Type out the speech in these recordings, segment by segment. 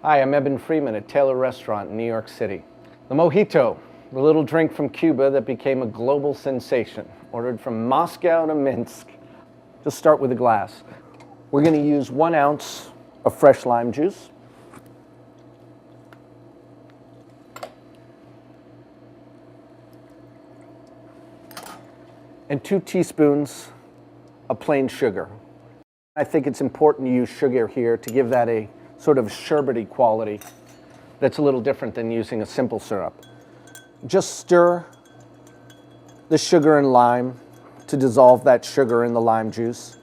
Hi, I'm Eben Freeman at Tailor Restaurant in New York City. The Mojito, the little drink from Cuba that became a global sensation, ordered from Moscow to Minsk. Just start with a glass. We're going to use 1 ounce of fresh lime juice. And 2 teaspoons of plain sugar. I think it's important to use sugar here to give that a sort of sherbety quality that's a little different than using a simple syrup. Just stir the sugar and lime to dissolve that sugar in the lime juice.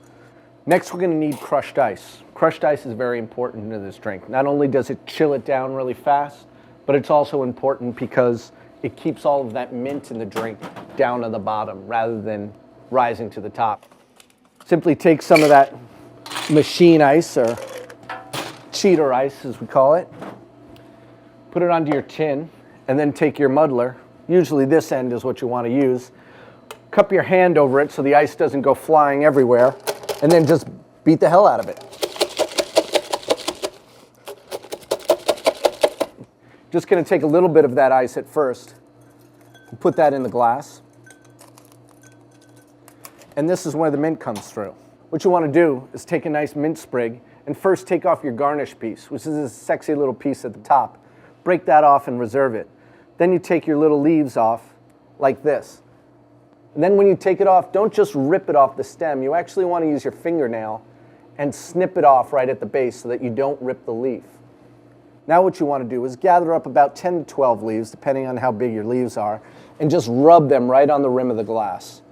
Next, we're going to need crushed ice. Crushed ice is very important to this drink. Not only does it chill it down really fast, but it's also important because it keeps all of that mint in the drink down to the bottom rather than rising to the top. Simply take some of that machine ice, or cheater ice as we call it, put it onto your tin, and then take your muddler. Usually this end is what you want to use. Cup your hand over it so the ice doesn't go flying everywhere, and then just beat the hell out of it. Just going to take a little bit of that ice at first and put that in the glass. And this is where the mint comes through. What you want to do is take a nice mint sprig and first take off your garnish piece, which is this sexy little piece at the top. Break that off and reserve it. Then you take your little leaves off like this. And then when you take it off, don't just rip it off the stem. You actually want to use your fingernail and snip it off right at the base so that you don't rip the leaf. Now what you want to do is gather up about 10 to 12 leaves, depending on how big your leaves are, and just rub them right on the rim of the glass.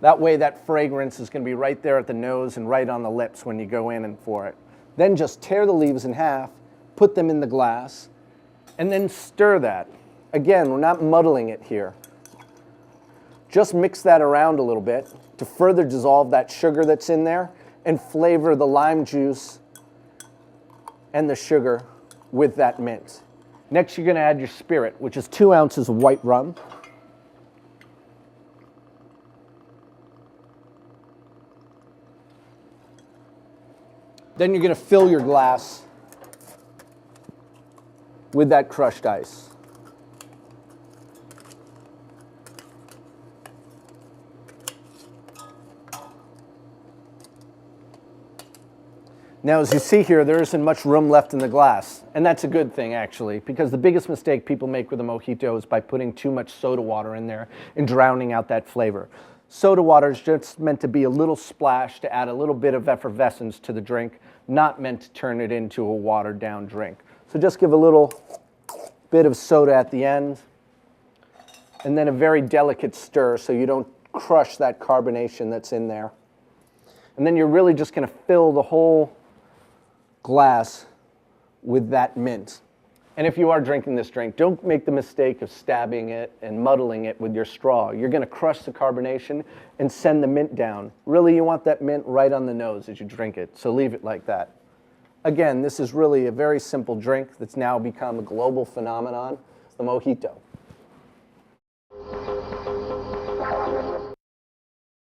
That way that fragrance is going to be right there at the nose and right on the lips when you go in and for it. Then just tear the leaves in half, put them in the glass, and then stir that. Again, we're not muddling it here. Just mix that around a little bit to further dissolve that sugar that's in there and flavor the lime juice and the sugar with that mint. Next, you're going to add your spirit, which is 2 ounces of white rum. Then you're going to fill your glass with that crushed ice. Now, as you see here, there isn't much room left in the glass, and that's a good thing, actually, because the biggest mistake people make with a mojito is by putting too much soda water in there and drowning out that flavor. Soda water is just meant to be a little splash to add a little bit of effervescence to the drink, not meant to turn it into a watered-down drink. So just give a little bit of soda at the end, and then a very delicate stir so you don't crush that carbonation that's in there. And then you're really just going to fill the whole glass with that mint. And if you are drinking this drink, don't make the mistake of stabbing it and muddling it with your straw. You're going to crush the carbonation and send the mint down. Really, you want that mint right on the nose as you drink it, so leave it like that. Again, this is really a very simple drink that's now become a global phenomenon, the Mojito.